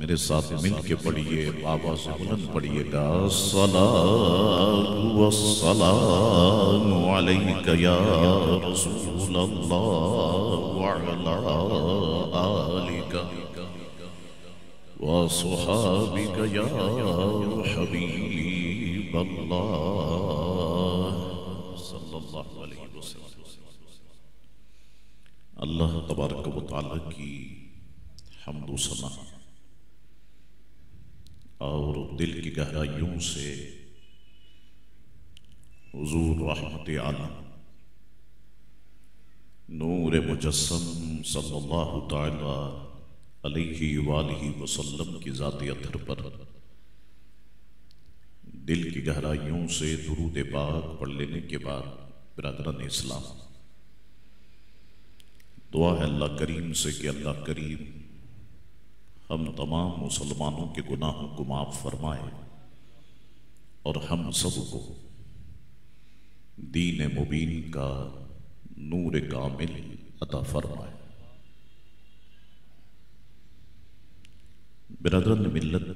मेरे साथ मिल के पढ़िए बाबा से बुलंद पढ़िएगा सलातु वस्सलामु अलैका या रसूल अल्लाह व अला आलिका व सुहाबिका या हबीब अल्लाह सल्लल्लाहु अलैहि वसल्लम। अल्लाह तबारक व तआला की हम्द व सना और दिल की गहराइयों से हुजूर रहमत आलम नूर मुजस्सम सल्लल्लाहु तआला अलैहि वालिहि वसल्लम की ज़ात अत्हर पर दिल की गहराइयों से दुरूद पाक पढ़ लेने के बाद बिरादरान इस्लाम दुआ है अल्लाह करीम से कि अल्लाह करीम हम तमाम मुसलमानों के गुनाहों को माफ़ फरमाए और हम सबको दीन मुबीन का नूर कामिल अता फरमाए। बिरादरान मिल्लत,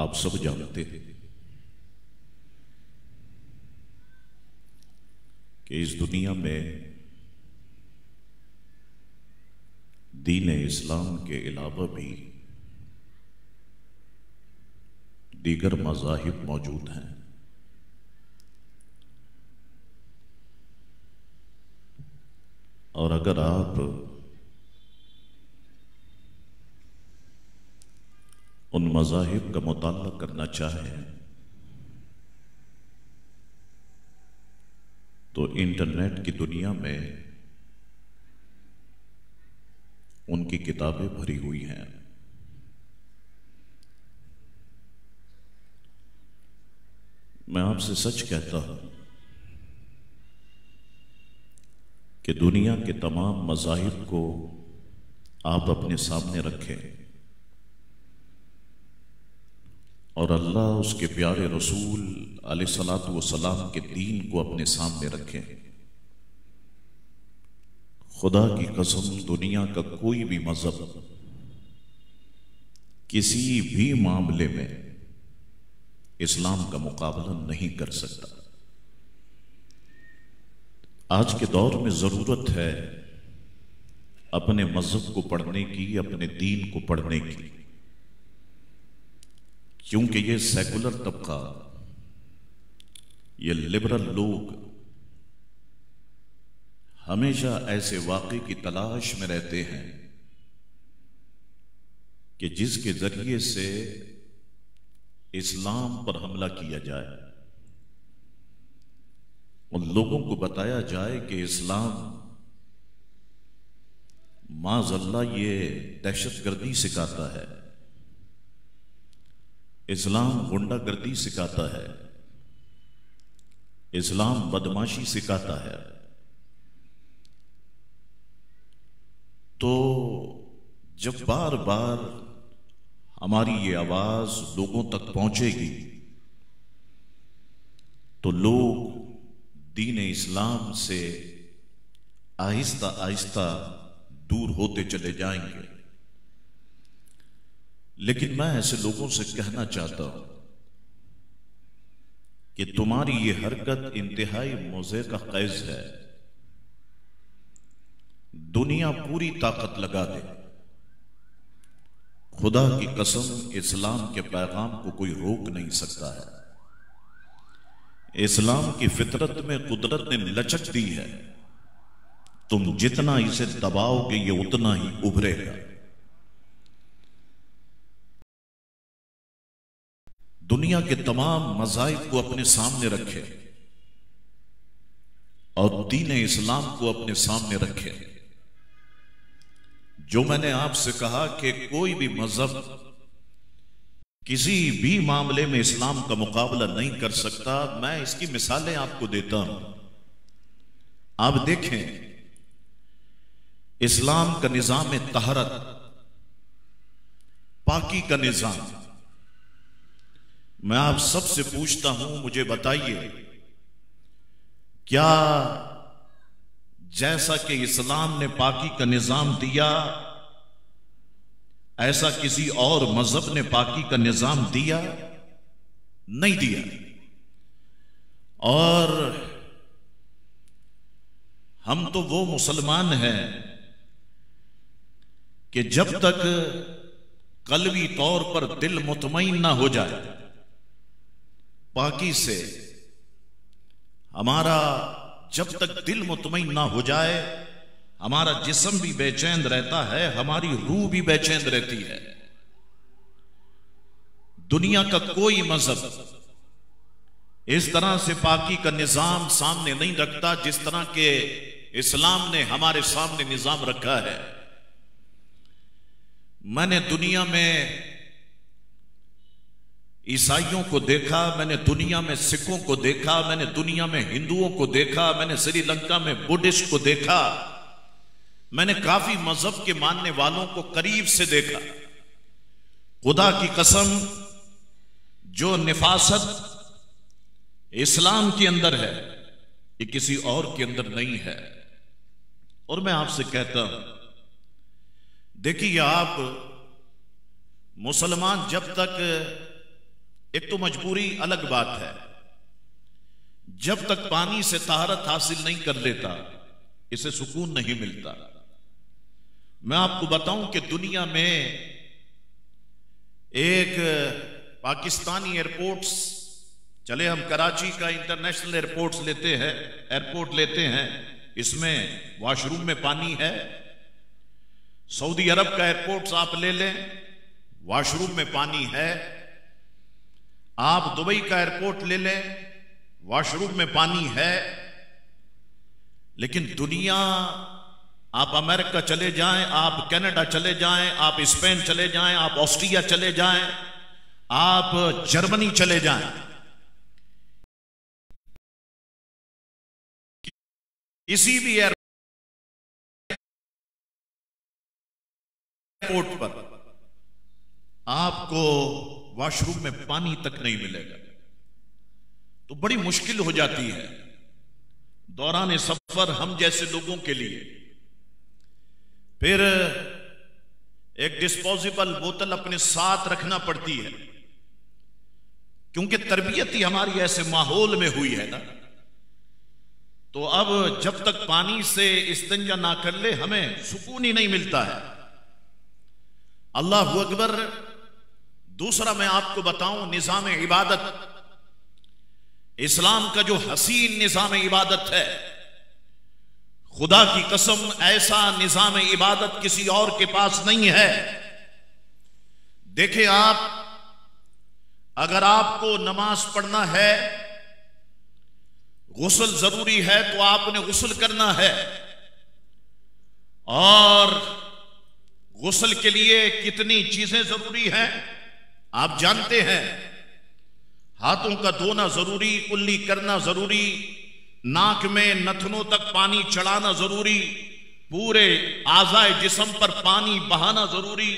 आप सब जानते हैं कि इस दुनिया में दीन इस्लाम के अलावा भी दीगर मज़ाहिब मौजूद हैं। और अगर आप उन मज़ाहिब का मुताला करना चाहें तो इंटरनेट की दुनिया में उनकी किताबें भरी हुई हैं। मैं आपसे सच कहता हूं कि दुनिया के तमाम मज़ाहिब को आप अपने सामने रखें और अल्लाह उसके प्यारे रसूल अलैहिस्सलातु वस्सलाम के दीन को अपने सामने रखें। खुदा की कसम दुनिया का कोई भी मजहब किसी भी मामले में इस्लाम का मुकाबला नहीं कर सकता। आज के दौर में ज़रूरत है अपने मज़हब को पढ़ने की, अपने दीन को पढ़ने की, क्योंकि ये सेकुलर तबका, ये लिबरल लोग हमेशा ऐसे वाक़े की तलाश में रहते हैं कि जिसके जरिए से इस्लाम पर हमला किया जाए, उन लोगों को बताया जाए कि इस्लाम माज़अल्लाह ये दहशतगर्दी सिखाता है, इस्लाम गुंडागर्दी सिखाता है, इस्लाम बदमाशी सिखाता है। तो जब बार बार हमारी ये आवाज लोगों तक पहुंचेगी तो लोग दीन इस्लाम से आहिस्ता आहिस्ता दूर होते चले जाएंगे। लेकिन मैं ऐसे लोगों से कहना चाहता हूं कि तुम्हारी ये हरकत इंतहाई मौज़े का कैस है। दुनिया पूरी ताकत लगा दे, खुदा की कसम इस्लाम के पैगाम को कोई रोक नहीं सकता है। इस्लाम की फितरत में कुदरत ने लचक दी है, तुम जितना इसे दबाओगे ये उतना ही उभरेगा। दुनिया के तमाम मज़ाहिब को अपने सामने रखे और दीन इस्लाम को अपने सामने रखे। जो मैंने आपसे कहा कि कोई भी मजहब किसी भी मामले में इस्लाम का मुकाबला नहीं कर सकता, मैं इसकी मिसालें आपको देता हूं। आप देखें, इस्लाम का निजाम तहरत, पाकी का निजाम। मैं आप सबसे पूछता हूं, मुझे बताइए, क्या जैसा कि इस्लाम ने पाकी का निजाम दिया, ऐसा किसी और मजहब ने पाकी का निजाम दिया? नहीं दिया। और हम तो वो मुसलमान हैं कि जब तक कल्वी तौर पर दिल मुतमईन ना हो जाए पाकी से, हमारा जब तक दिल मुतमईन ना हो जाए, हमारा जिस्म भी बेचैन रहता है, हमारी रूह भी बेचैन रहती है। दुनिया का कोई मजहब इस तरह से पाकी का निजाम सामने नहीं रखता जिस तरह के इस्लाम ने हमारे सामने निजाम रखा है। मैंने दुनिया में ईसाइयों को देखा, मैंने दुनिया में सिखों को देखा, मैंने दुनिया में हिंदुओं को देखा, मैंने श्रीलंका में बुद्धिस्ट को देखा, मैंने काफी मजहब के मानने वालों को करीब से देखा। खुदा की कसम, जो निफासत इस्लाम के अंदर है ये किसी और के अंदर नहीं है। और मैं आपसे कहता हूं, देखिए, आप मुसलमान जब तक, एक तो मजबूरी अलग बात है, जब तक पानी से तहारत हासिल नहीं कर लेता इसे सुकून नहीं मिलता। मैं आपको बताऊं कि दुनिया में एक पाकिस्तानी एयरपोर्ट्स, चले हम कराची का इंटरनेशनल एयरपोर्ट लेते हैं, इसमें वॉशरूम में पानी है। सऊदी अरब का एयरपोर्ट्स आप ले लें, वॉशरूम में पानी है। आप दुबई का एयरपोर्ट ले लें, वॉशरूम में पानी है। लेकिन दुनिया, आप अमेरिका चले जाएं, आप कनाडा चले जाएं, आप स्पेन चले जाएं, आप ऑस्ट्रिया चले जाएं, आप जर्मनी चले जाएं, किसी भी एयरपोर्ट पर आपको वॉशरूम में पानी तक नहीं मिलेगा। तो बड़ी मुश्किल हो जाती है दौरान सफर हम जैसे लोगों के लिए। फिर एक डिस्पोजेबल बोतल अपने साथ रखना पड़ती है, क्योंकि तरबियत ही हमारी ऐसे माहौल में हुई है ना। तो अब जब तक पानी से इस्तिंजा ना कर ले हमें सुकून ही नहीं मिलता है। अल्लाहु अकबर। दूसरा मैं आपको बताऊं निज़ाम इबादत, इस्लाम का जो हसीन निज़ाम इबादत है, खुदा की कसम ऐसा निज़ाम इबादत किसी और के पास नहीं है। देखिए आप, अगर आपको नमाज पढ़ना है, गुस्ल जरूरी है तो आपने गुस्ल करना है, और गुस्ल के लिए कितनी चीजें जरूरी हैं आप जानते हैं। हाथों का धोना जरूरी, कुल्ली करना जरूरी, नाक में नथनों तक पानी चढ़ाना जरूरी, पूरे आज़ाए जिस्म पर पानी बहाना जरूरी।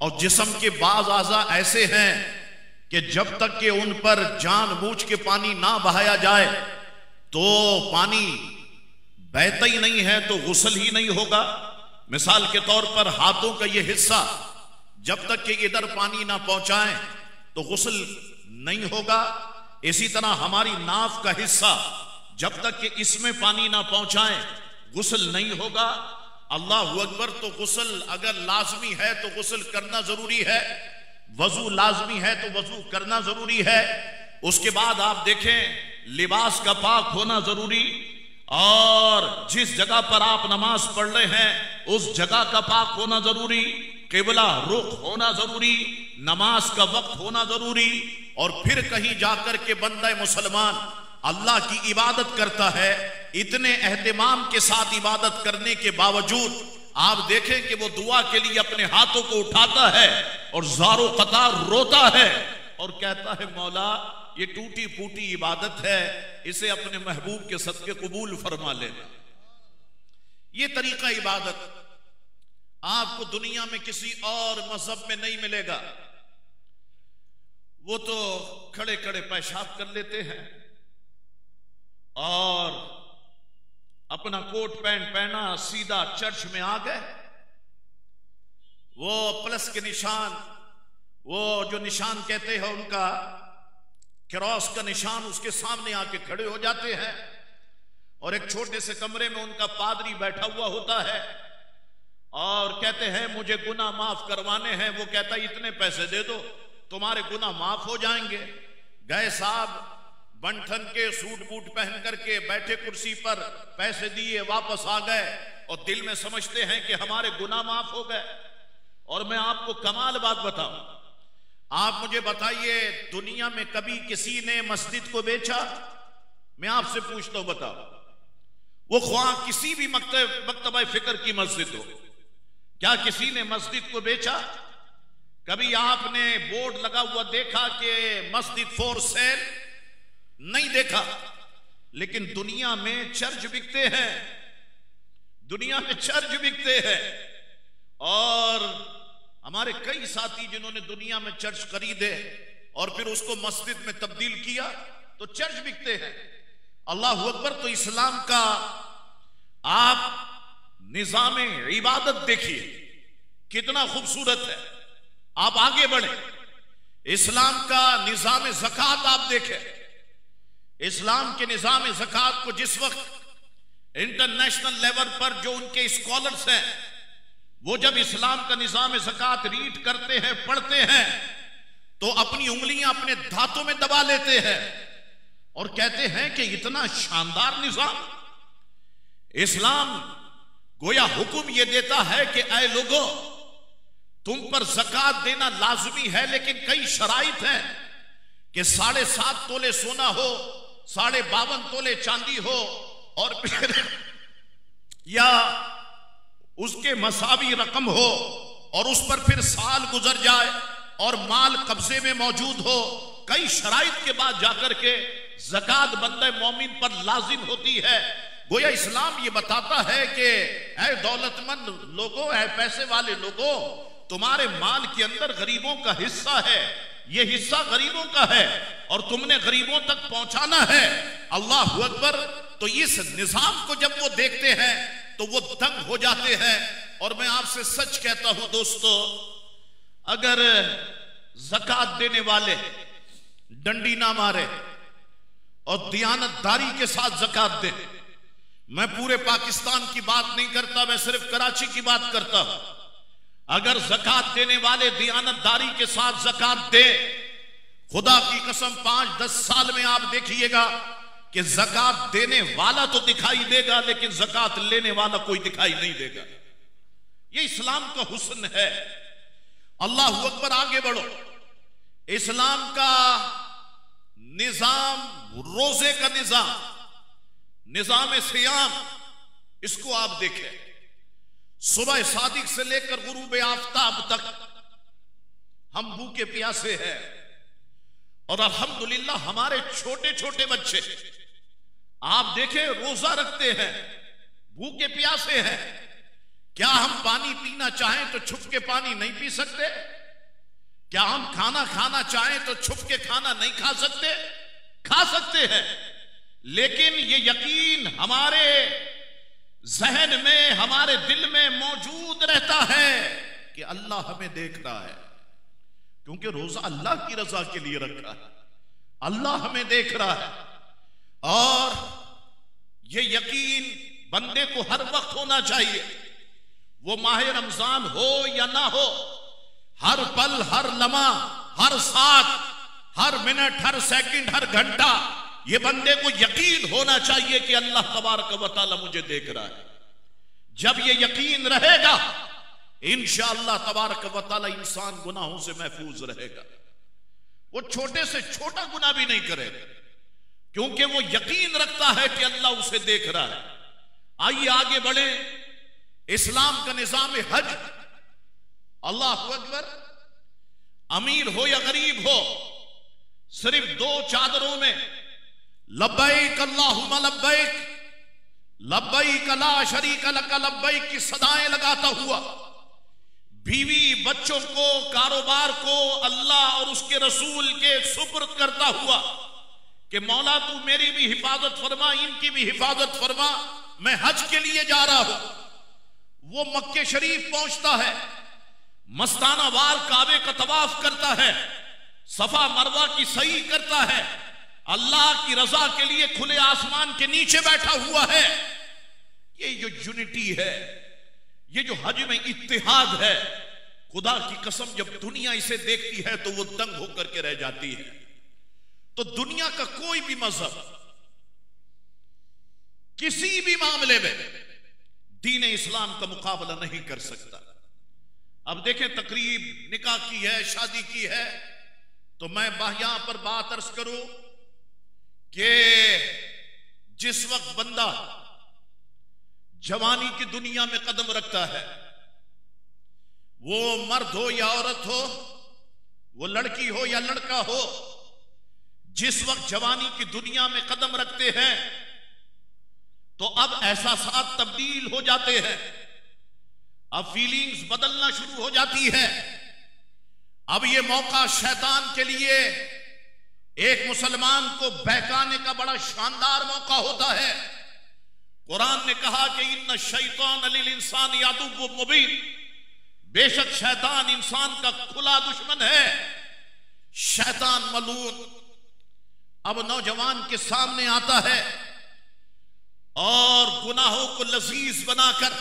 और जिस्म के बाज आज़ा ऐसे हैं कि जब तक कि उन पर जानबूझ के पानी ना बहाया जाए तो पानी बहता ही नहीं है, तो गुस्ल ही नहीं होगा। मिसाल के तौर पर हाथों का यह हिस्सा जब तक कि इधर पानी ना पहुंचाए तो गुस्ल नहीं होगा। इसी तरह हमारी नाफ का हिस्सा जब तक कि इसमें पानी ना पहुंचाए गुस्ल नहीं होगा। अल्लाहु अकबर। तो गुस्ल अगर लाजमी है तो गुस्ल करना जरूरी है, वजू लाजमी है तो वजू करना जरूरी है। उसके बाद आप देखें लिबास का पाक होना जरूरी, और जिस जगह पर आप नमाज पढ़ रहे हैं उस जगह का पाक होना जरूरी, किबला रुख होना जरूरी, नमाज का वक्त होना जरूरी। और फिर कहीं जाकर के बंदा मुसलमान अल्लाह की इबादत करता है, इतने एहतिमाम के साथ इबादत करने के बावजूद आप देखें कि वो दुआ के लिए अपने हाथों को उठाता है और ज़ारो कतार रोता है और कहता है मौला ये टूटी फूटी इबादत है, इसे अपने महबूब के सदके कबूल फरमा लेना। ये तरीका इबादत आपको दुनिया में किसी और मजहब में नहीं मिलेगा। वो तो खड़े खड़े पेशाब कर लेते हैं और अपना कोट पैंट पहना सीधा चर्च में आ गए। वो प्लस के निशान, वो जो निशान कहते हैं उनका क्रॉस का निशान, उसके सामने आके खड़े हो जाते हैं और एक छोटे से कमरे में उनका पादरी बैठा हुआ होता है और कहते हैं मुझे गुनाह माफ करवाने हैं। वो कहता है इतने पैसे दे दो तुम्हारे गुनाह माफ हो जाएंगे। गए साहब बंठन के सूट बूट पहन करके बैठे कुर्सी पर, पैसे दिए, वापस आ गए और दिल में समझते हैं कि हमारे गुनाह माफ हो गए। और मैं आपको कमाल बात बताऊं, आप मुझे बताइए दुनिया में कभी किसी ने मस्जिद को बेचा? मैं आपसे पूछता हूं, बताओ। वो ख्वाह किसी भी मकतबा फिक्र की मस्जिद हो, क्या किसी ने मस्जिद को बेचा? कभी आपने बोर्ड लगा हुआ देखा कि मस्जिद फॉर सेल? नहीं देखा। लेकिन दुनिया में चर्च बिकते हैं, दुनिया में चर्च बिकते हैं। और हमारे कई साथी जिन्होंने दुनिया में चर्च खरीदे और फिर उसको मस्जिद में तब्दील किया, तो चर्च बिकते हैं। अल्लाह अकबर। तो इस्लाम का आप निजाम इबादत देखिए कितना खूबसूरत है। आप आगे बढ़े, इस्लाम का निजाम ज़कात आप देखें। इस्लाम के निजाम ज़कात को जिस वक्त इंटरनेशनल लेवल पर जो उनके स्कॉलर्स हैं वो जब इस्लाम का निजाम ज़कात रीड करते हैं, पढ़ते हैं, तो अपनी उंगलियां अपने दांतों में दबा लेते हैं और कहते हैं कि इतना शानदार निजाम। इस्लाम गोया हुक्म यह देता है कि ऐ लोगों तुम पर ज़कात देना लाजमी है, लेकिन कई शराइत हैं कि 7.5 तोले सोना हो, 52.5 तोले चांदी हो और फिर या उसके मसावी रकम हो और उस पर फिर साल गुजर जाए और माल कब्जे में मौजूद हो। कई शराइत के बाद जाकर के ज़कात बंदे मोमिन पर लाजिम होती है। गोया इस्लाम ये बताता है कि ऐ दौलतमंद लोगों, ऐ पैसे वाले लोगों, तुम्हारे माल के अंदर गरीबों का हिस्सा है, ये हिस्सा गरीबों का है और तुमने गरीबों तक पहुंचाना है। अल्लाह अकबर। तो इस निजाम को जब वो देखते हैं तो वो दंग हो जाते हैं। और मैं आपसे सच कहता हूं दोस्तों, अगर ज़कात देने वाले डंडी ना मारे और दियानतदारी के साथ ज़कात दें मैं पूरे पाकिस्तान की बात नहीं करता, मैं सिर्फ कराची की बात करता हूं। अगर ज़कात देने वाले दियानतदारी के साथ ज़कात दे, खुदा की कसम 5-10 साल में आप देखिएगा कि ज़कात देने वाला तो दिखाई देगा, लेकिन ज़कात लेने वाला कोई दिखाई नहीं देगा। ये इस्लाम का हुस्न है। अल्लाह अकबर, आगे बढ़ो। इस्लाम का निजाम, रोजे का निजाम, निजाम सियाम, इसको आप देखें। सुबह सादिक से लेकर गुरूब आफताब तक हम भूखे प्यासे हैं, और अल्हम्दुलिल्लाह हमारे छोटे छोटे बच्चे आप देखें रोजा रखते हैं, भूखे प्यासे हैं। क्या हम पानी पीना चाहें तो छुप के पानी नहीं पी सकते? क्या हम खाना खाना चाहें तो छुप के खाना नहीं खा सकते? खा सकते हैं, लेकिन ये यकीन हमारे जहन में, हमारे दिल में मौजूद रहता है कि अल्लाह हमें देख रहा है, क्योंकि रोजा अल्लाह की रजा के लिए रखा है। अल्लाह हमें देख रहा है, और ये यकीन बंदे को हर वक्त होना चाहिए, वो माह रमजान हो या ना हो। हर पल, हर लम्हा, हर साथ, हर मिनट, हर सेकंड, हर घंटा ये बंदे को यकीन होना चाहिए कि अल्लाह तबारक व तआला मुझे देख रहा है। जब ये यकीन रहेगा, इंशाअल्लाह तबारक व तआला इंसान गुनाहों से महफूज रहेगा। वो छोटे से छोटा गुनाह भी नहीं करेगा, क्योंकि वो यकीन रखता है कि अल्लाह उसे देख रहा है। आइए आगे बढ़े। इस्लाम का निजाम हज, अल्लाह अकबर, अमीर हो या गरीब हो, सिर्फ 2 चादरों में लब्बैक अल्लाहुम्मा लब्बैक, लब्बैक ला शरीक लक लब्बैक की सदाएं लगाता हुआ, बीवी बच्चों को, कारोबार को अल्लाह और उसके रसूल के सुपुर्द करता हुआ कि मौला तू मेरी भी हिफाजत फरमा, इनकी भी हिफाजत फरमा, मैं हज के लिए जा रहा हूं। वो मक्के शरीफ पहुंचता है, मस्ताना वार काबे का तवाफ करता है, सफा मरवा की सही करता है, अल्लाह की रजा के लिए खुले आसमान के नीचे बैठा हुआ है। ये जो यूनिटी है, ये जो हज में इत्तेहाद है, खुदा की कसम जब दुनिया इसे देखती है तो वो दंग होकर के रह जाती है। तो दुनिया का कोई भी मजहब किसी भी मामले में दीन इस्लाम का मुकाबला नहीं कर सकता। अब देखें, तकरीब निकाह की है, शादी की है, तो मैं यहां पर बात अर्ज करूं कि जिस वक्त बंदा जवानी की दुनिया में कदम रखता है, वो मर्द हो या औरत हो, वो लड़की हो या लड़का हो, जिस वक्त जवानी की दुनिया में कदम रखते हैं तो अब एहसासात तब्दील हो जाते हैं, अब फीलिंग्स बदलना शुरू हो जाती है। अब ये मौका शैतान के लिए एक मुसलमान को बहकाने का बड़ा शानदार मौका होता है। कुरान ने कहा कि इन्ना शैतान लिल इंसान यादुव्वुम मुबीन, बेशक शैतान इंसान का खुला दुश्मन है। शैतान मलून अब नौजवान के सामने आता है और गुनाहों को लजीज बनाकर,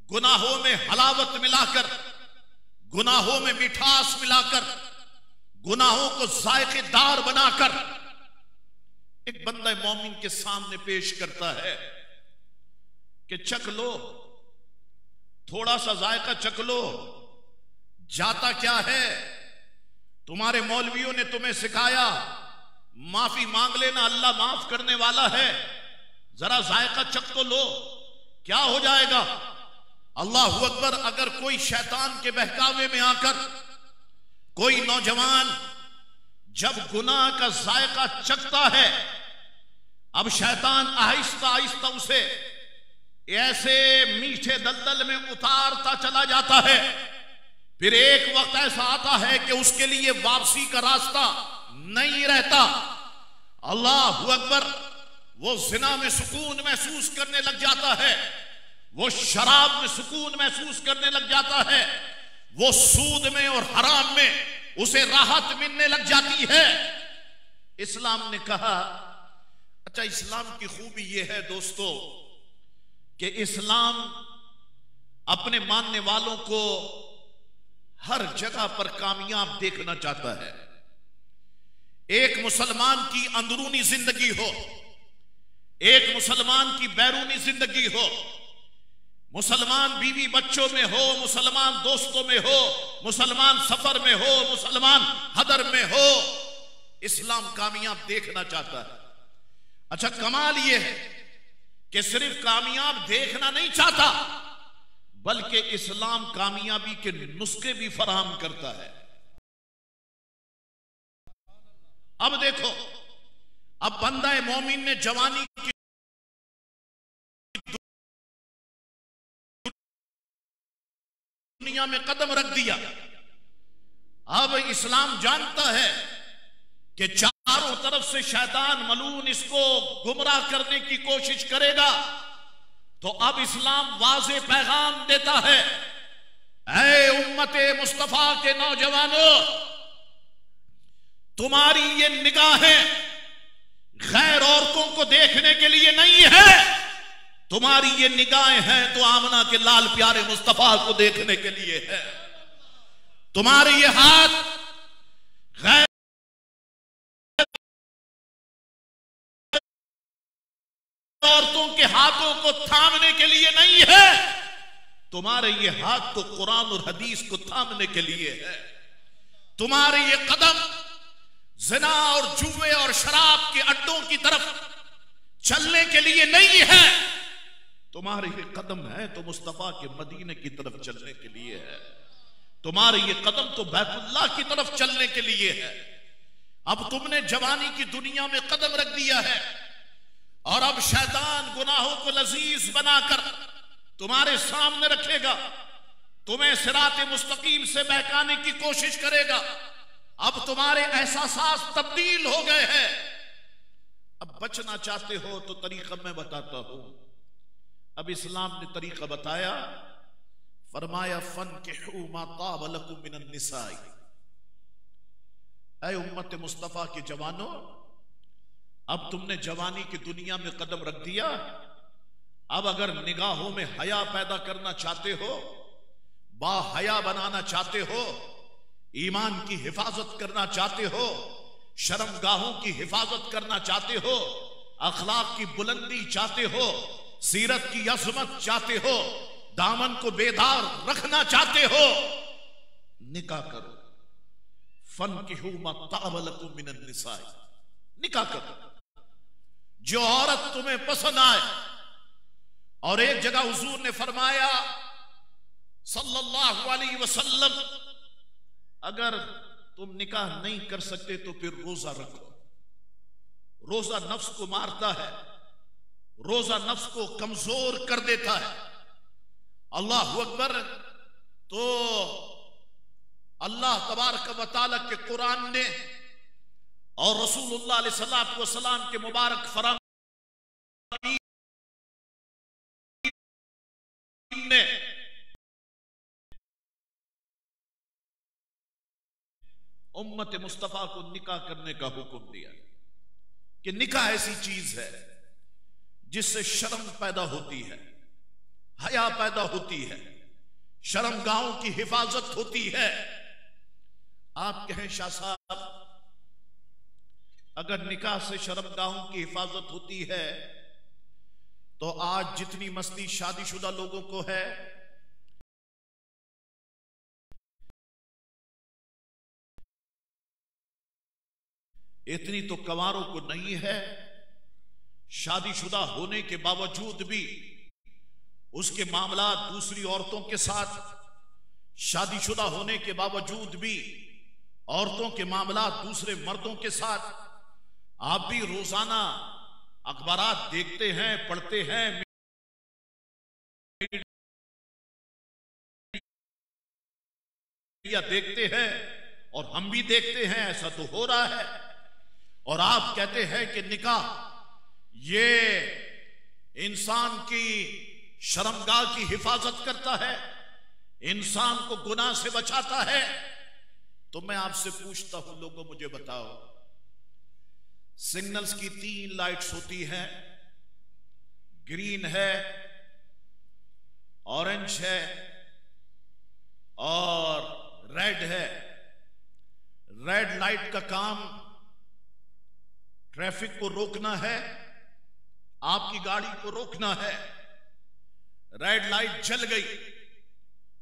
गुनाहों में हलावत मिलाकर, गुनाहों में मिठास मिलाकर, गुनाहों को जायकेदार बनाकर एक बंदा मोमिन के सामने पेश करता है कि चख लो, थोड़ा सा जायका चख लो, जाता क्या है, तुम्हारे मौलवियों ने तुम्हें सिखाया, माफी मांग लेना, अल्लाह माफ करने वाला है, जरा जायका चख तो लो, क्या हो जाएगा। अल्लाह अकबर। अगर कोई शैतान के बहकावे में आकर कोई नौजवान जब गुनाह का जायका चखता है, अब शैतान आहिस्ता आहिस्ता उसे ऐसे मीठे दलदल में उतारता चला जाता है। फिर एक वक्त ऐसा आता है कि उसके लिए वापसी का रास्ता नहीं रहता। अल्लाह अकबर। वो जिना में सुकून महसूस करने लग जाता है, वो शराब में सुकून महसूस करने लग जाता है, वो सूद में और हराम में उसे राहत मिलने लग जाती है। इस्लाम ने कहा अच्छा, इस्लाम की खूबी यह है दोस्तों कि इस्लाम अपने मानने वालों को हर जगह पर कामयाब देखना चाहता है। एक मुसलमान की अंदरूनी जिंदगी हो, एक मुसलमान की बैरूनी जिंदगी हो, मुसलमान बीवी बच्चों में हो, मुसलमान दोस्तों में हो, मुसलमान सफर में हो, मुसलमान हदर में हो, इस्लाम कामयाब देखना चाहता है। अच्छा, कमाल यह है कि सिर्फ कामयाब देखना नहीं चाहता, बल्कि इस्लाम कामयाबी के नुस्खे भी फराहम करता है। अब देखो, अब बंदा मोमिन ने जवानी की दुनिया में कदम रख दिया। अब इस्लाम जानता है कि चारों तरफ से शैतान मलून इसको गुमराह करने की कोशिश करेगा, तो अब इस्लाम वाज़े पैगाम देता है, ऐ उम्मते मुस्तफा के नौजवानों, तुम्हारी ये निगाहें गैर औरतों को देखने के लिए नहीं है, तुम्हारी ये निगाहें हैं तो आमना के लाल प्यारे मुस्तफा को देखने के लिए है। तुम्हारे ये हाथ गैर औरतों के हाथों को थामने के लिए नहीं है, तुम्हारे ये हाथ तो कुरान और हदीस को थामने के लिए है। तुम्हारे ये कदम ज़िना और जुए और शराब के अड्डों की तरफ चलने के लिए नहीं है, तुम्हारे ये कदम है तो मुस्तफा के मदीने की तरफ चलने के लिए है। तुम्हारे ये कदम तो बैतुल्लाह की तरफ चलने के लिए है। अब तुमने जवानी की दुनिया में कदम रख दिया है और अब शैतान गुनाहों को लजीज बनाकर तुम्हारे सामने रखेगा, तुम्हें सिराते मुस्तकीम से बहकाने की कोशिश करेगा। अब तुम्हारे एहसास तब्दील हो गए हैं। अब बचना चाहते हो तो तरीका मैं बताता हूं। अब इस्लाम ने तरीका बताया, फरमाया फन्किहू मा ताब लकुम मिनन निसाई। ऐ उम्मत मुस्तफा के जवानों, अब तुमने जवानी की दुनिया में कदम रख दिया, अब अगर निगाहों में हया पैदा करना चाहते हो, बाहया बनाना चाहते हो, ईमान की हिफाजत करना चाहते हो, शर्मगाहों की हिफाजत करना चाहते हो, अखलाक की बुलंदी चाहते हो, सीरत की अज़मत चाहते हो, दामन को बेदार रखना चाहते हो, निकाह करो। फन्किहू मा ताब लकुम मिनन निसाई, निकाह करो जो औरत तुम्हें पसंद आए। और एक जगह हुजूर ने फरमाया सल्लल्लाहु अलैहि वसल्लम, अगर तुम निकाह नहीं कर सकते तो फिर रोजा रखो। रोजा नफ्स को मारता है, रोजा नफ्स को कमजोर कर देता है। अल्लाहु अकबर। तो अल्लाह तबारक व तआला के कुरान ने और रसूलुल्लाह अलैहिस्सलातु वस्सलाम के मुबारक फरमान ने उम्मत मुस्तफा को निकाह करने का हुक्म दिया कि निकाह ऐसी चीज है जिससे शर्म पैदा होती है, हया पैदा होती है, शर्मगाहों की हिफाजत होती है। आप कहें शाह साहब, अगर निकाह से शर्मगाहों की हिफाजत होती है तो आज जितनी मस्ती शादीशुदा लोगों को है, इतनी तो कंवारों को नहीं है। शादीशुदा होने के बावजूद भी उसके मामला दूसरी औरतों के साथ, शादीशुदा होने के बावजूद भी औरतों के मामला दूसरे मर्दों के साथ। आप भी रोजाना अखबारात देखते हैं, पढ़ते हैं, या देखते हैं, और हम भी देखते हैं, ऐसा तो हो रहा है। और आप कहते हैं कि निकाह ये इंसान की शर्मगाह की हिफाजत करता है, इंसान को गुनाह से बचाता है। तो मैं आपसे पूछता हूं, लोगों मुझे बताओ, सिग्नल्स की 3 लाइट्स होती हैं, ग्रीन है, ऑरेंज है और रेड है। रेड लाइट का काम ट्रैफिक को रोकना है, आपकी गाड़ी को रोकना है। रेड लाइट जल गई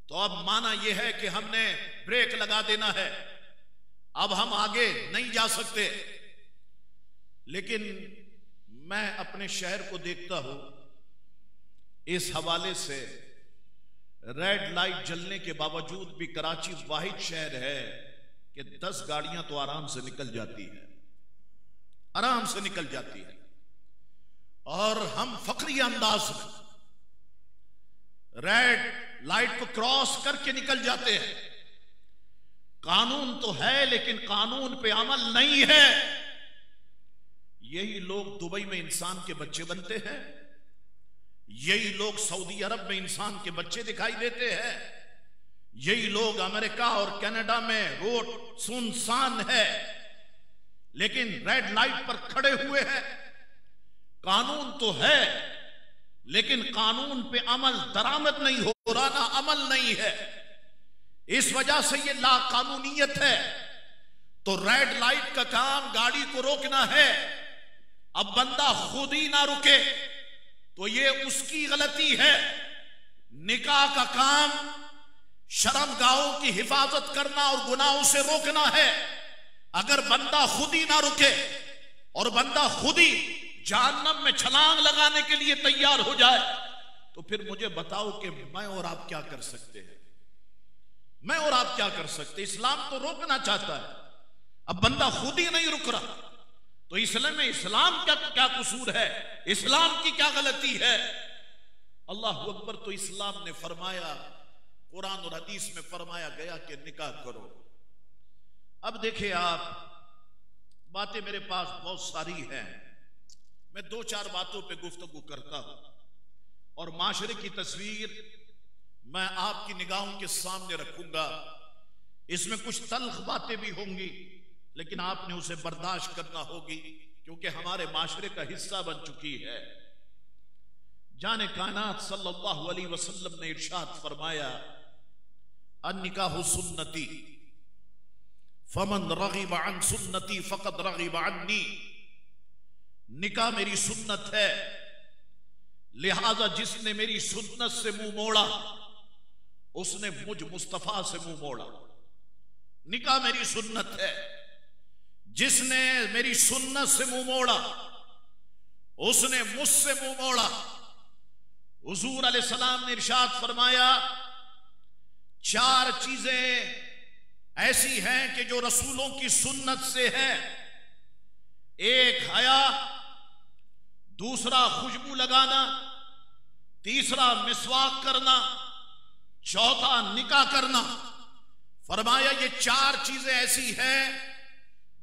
तो अब माना यह है कि हमने ब्रेक लगा देना है, अब हम आगे नहीं जा सकते। लेकिन मैं अपने शहर को देखता हूं इस हवाले से, रेड लाइट जलने के बावजूद भी कराची वाहिद शहर है कि 10 गाड़ियां तो आराम से निकल जाती है, आराम से निकल जाती है। और हम फखरी अंदाज में रेड लाइट को क्रॉस करके निकल जाते हैं। कानून तो है लेकिन कानून पे अमल नहीं है। यही लोग दुबई में इंसान के बच्चे बनते हैं, यही लोग सऊदी अरब में इंसान के बच्चे दिखाई देते हैं, यही लोग अमेरिका और कनाडा में रोड सुनसान है लेकिन रेड लाइट पर खड़े हुए हैं। कानून तो है लेकिन कानून पे अमल दरामद नहीं हो रहा, ना अमल नहीं है। इस वजह से ये लाकानूनियत है। तो रेड लाइट का काम गाड़ी को रोकना है, अब बंदा खुद ही ना रुके तो ये उसकी गलती है। निकाह का काम शर्मगाहों की हिफाजत करना और गुनाहों से रोकना है। अगर बंदा खुद ही ना रुके और बंदा खुद ही जहन्नम में छलांग लगाने के लिए तैयार हो जाए तो फिर मुझे बताओ कि मैं और आप क्या कर सकते हैं? मैं और आप क्या कर सकते? इस्लाम तो रोकना चाहता है, अब बंदा खुद ही नहीं रुक रहा तो इस्लाम में इस्लाम का क्या कसूर है? इस्लाम की क्या गलती है? अल्लाह अकबर। तो इस्लाम ने फरमाया, कुरान और हदीस में फरमाया गया कि निकाह करो। अब देखिए आप, बातें मेरे पास बहुत सारी हैं, मैं 2-4 बातों पे गुफ्तगू करता हूं और माशरे की तस्वीर मैं आपकी निगाहों के सामने रखूंगा। इसमें कुछ तल्ख बातें भी होंगी लेकिन आपने उसे बर्दाश्त करना होगी क्योंकि हमारे माशरे का हिस्सा बन चुकी है। जाने कायनात सल्लल्लाहु अलैहि वसल्लम ने इरशाद फरमाया, अन्निकाहु सुन्नती फमन रग़िब अन सुन्नती फ़क़द रग़िब अन्नी। निकाह मेरी सुन्नत है, लिहाजा जिसने मेरी सुन्नत से मुंह मोड़ा उसने मुझ मुस्तफा से मुंह मोड़ा। निकाह मेरी सुन्नत है, जिसने मेरी सुन्नत से मुंह मोड़ा उसने मुझसे मुंह मोड़ा। हुजूर अलैहिस्सलाम ने इरशाद फरमाया, 4 चीजें ऐसी हैं कि जो रसूलों की सुन्नत से है। एक हया, दूसरा खुशबू लगाना, तीसरा मिसवाक करना, चौथा निकाह करना। फरमाया ये 4 चीजें ऐसी हैं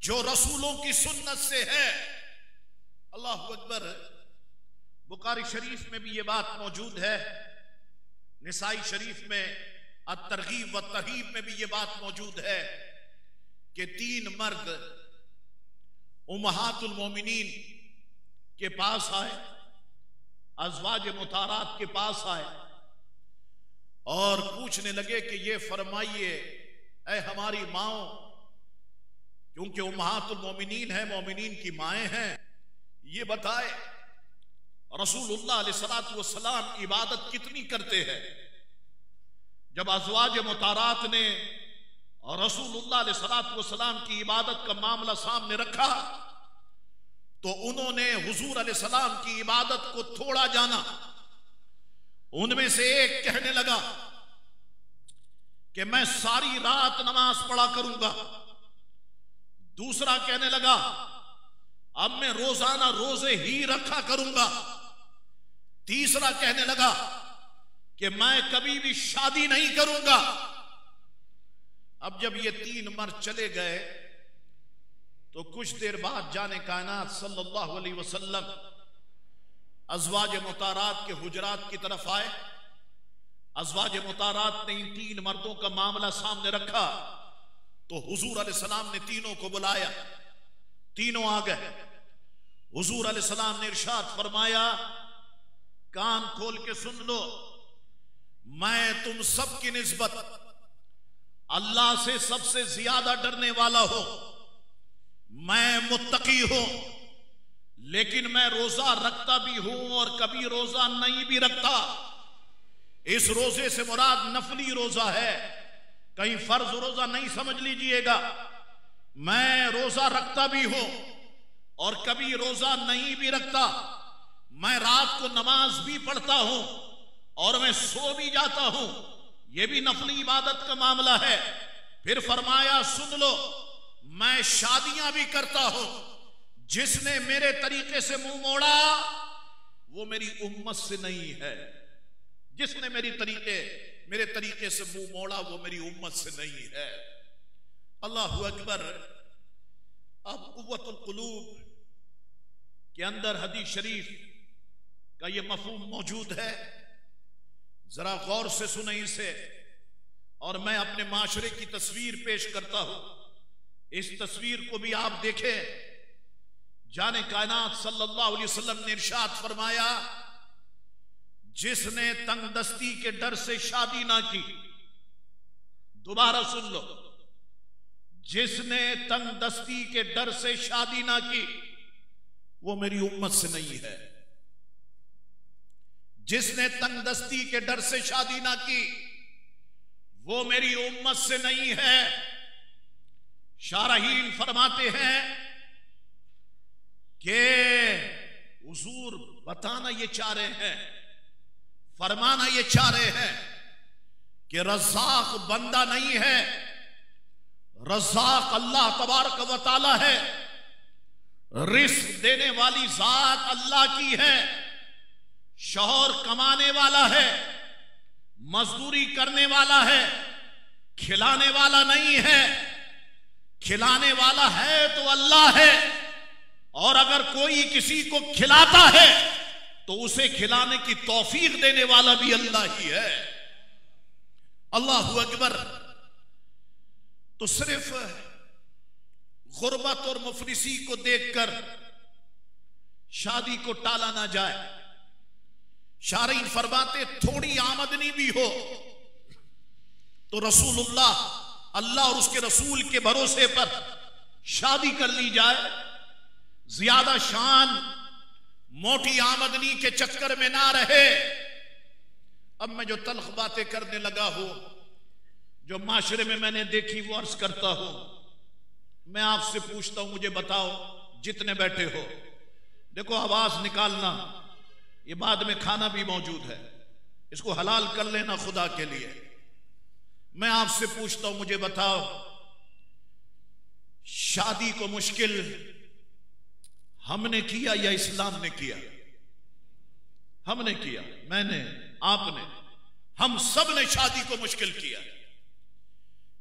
जो रसूलों की सुन्नत से है। अल्लाह अकबर। बुखारी शरीफ में भी ये बात मौजूद है, निसाई शरीफ में अत-तरगीब व तरहीब में भी ये बात मौजूद है कि 3 मर्द उम्महातुल मोमिनीन के पास आए, अज़वाज मुतारात के पास आए और पूछने लगे कि ये फरमाइए ऐ हमारी माओ, क्योंकि उम्महातुल मोमिनीन है, मोमिनीन की माएँ हैं, ये बताए रसूलुल्लाह अलैहिस्सलातु वस्सलाम इबादत कितनी करते हैं। जब अज़वाज मुतारात ने और रसूलुल्लाह अलैहिस्सलातु वस्सलाम की इबादत का मामला सामने रखा तो उन्होंने हुजूर अलैहिस्सलाम की इबादत को थोड़ा जाना। उनमें से एक कहने लगा कि मैं सारी रात नमाज पढ़ा करूंगा। दूसरा कहने लगा अब मैं रोजाना रोजे ही रखा करूंगा। तीसरा कहने लगा कि मैं कभी भी शादी नहीं करूंगा। अब जब ये 3 मर्द चले गए तो कुछ देर बाद जाने कायनात सल्लल्लाहु अलैहि वसल्लम अज़वाज मुतारात के हुजरात की तरफ आए। अज़वाज मुतारात ने इन 3 मर्दों का मामला सामने रखा तो हुजूर अलैहिस्सलाम ने तीनों को बुलाया। तीनों आ गए। हुजूर अलैहिस्सलाम ने इरशाद फरमाया, कान खोल के सुन लो, मैं तुम सब की निस्बत अल्लाह से सबसे ज्यादा डरने वाला हूं। मैं मुत्तकी हूं, लेकिन मैं रोजा रखता भी हूं और कभी रोजा नहीं भी रखता। इस रोजे से मुराद नफली रोजा है, कहीं फर्ज रोजा नहीं समझ लीजिएगा। मैं रोजा रखता भी हूं और कभी रोजा नहीं भी रखता। मैं रात को नमाज भी पढ़ता हूं और मैं सो भी जाता हूं, यह भी नफली इबादत का मामला है। फिर फरमाया, सुन लो, मैं शादियां भी करता हूं। जिसने मेरे तरीके से मुंह मोड़ा वो मेरी उम्मत से नहीं है। जिसने मेरे तरीके से मुंह मोड़ा वो मेरी उम्मत से नहीं है। अल्लाहु अकबर। अब कुव्वतुल कुलूब के अंदर हदीस शरीफ का ये मफहूम मौजूद है, जरा गौर से सुने इसे। और मैं अपने माशरे की तस्वीर पेश करता हूं, इस तस्वीर को भी आप देखें। जाने कायनात सल्लल्लाहु अलैहि वसल्लम ने इरशाद फरमाया, जिसने तंगदस्ती के डर से शादी ना की, दोबारा सुन लो, जिसने तंगदस्ती के डर से शादी ना की वो मेरी उम्मत से नहीं है। जिसने तंगदस्ती के डर से शादी ना की वो मेरी उम्मत से नहीं है। शारहीन फरमाते हैं कि हुजूर बताना ये चाह रहे हैं, फरमाना ये चाह रहे हैं कि रज़्ज़ाक़ बंदा नहीं है, रज़्ज़ाक़ अल्लाह तबारक व तआला है। रिस्क देने वाली जात अल्लाह की है। शौहर कमाने वाला है, मजदूरी करने वाला है, खिलाने वाला नहीं है। खिलाने वाला है तो अल्लाह है, और अगर कोई किसी को खिलाता है तो उसे खिलाने की तौफीक देने वाला भी अल्लाह ही है। अल्लाहु अकबर। तो सिर्फ गुर्बत और मुफलिसी को देखकर शादी को टाला ना जाए। शारीन फरमाते, थोड़ी आमदनी भी हो तो रसूलुल्लाह, अल्लाह और उसके रसूल के भरोसे पर शादी कर ली जाए। ज्यादा शान, मोटी आमदनी के चक्कर में ना रहे। अब मैं जो तल्ख बातें करने लगा हूं, जो माशरे में मैंने देखी, वो अर्ज करता हूं। मैं आपसे पूछता हूं, मुझे बताओ, जितने बैठे हो, देखो आवाज निकालना, ये बाद में खाना भी मौजूद है, इसको हलाल कर लेना खुदा के लिए। मैं आपसे पूछता हूं, मुझे बताओ, शादी को मुश्किल हमने किया या इस्लाम ने किया? हमने किया, मैंने, आपने, हम सब ने शादी को मुश्किल किया।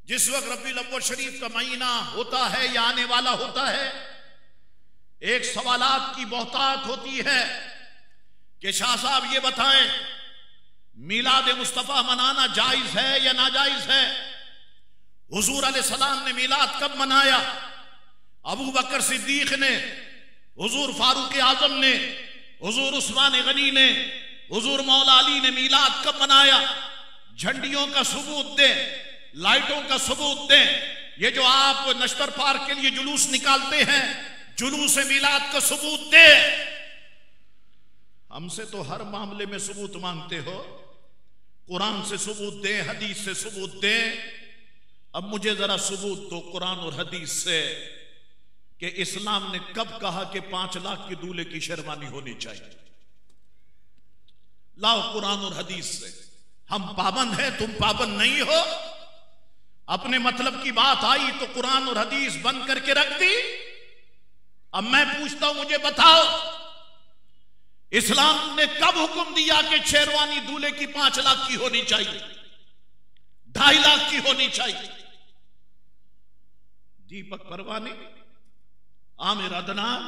जिस वक्त रबीउल अव्वल शरीफ का महीना होता है या आने वाला होता है, एक सवालात की बहुतात होती है कि शाह साहब ये बताएं, मीलाद मुस्तफा मनाना जायज है या नाजायज है? हुजूर अलैहिस्सलाम ने मीलाद कब मनाया? अबू बकर सिद्दीक ने, हुजूर फारूक आजम ने, हुजूर उस्मान गनी ने, हुजूर मौला अली ने मीलाद कब मनाया? झंडियों का सबूत दे, लाइटों का सबूत दे। ये जो आप नश्तर पार्क के लिए जुलूस निकालते हैं, जुलूस मीलाद का सबूत दे। हमसे तो हर मामले में सबूत मांगते हो, कुरान से सबूत दे, हदीस से सबूत दे। अब मुझे जरा सबूत दो कुरान और हदीस से कि इस्लाम ने कब कहा कि 5 लाख की दूल्हे की शेरवानी होनी चाहिए। लाओ कुरान और हदीस से। हम पाबंद है, तुम पाबंद नहीं हो। अपने मतलब की बात आई तो कुरान और हदीस बंद करके रख दी। अब मैं पूछता हूं, मुझे बताओ, इस्लाम ने कब हुक्म दिया कि शेरवानी दूल्हे की 5 लाख की होनी चाहिए, 2.5 लाख की होनी चाहिए? दीपक परवानी, आमिर अदनान,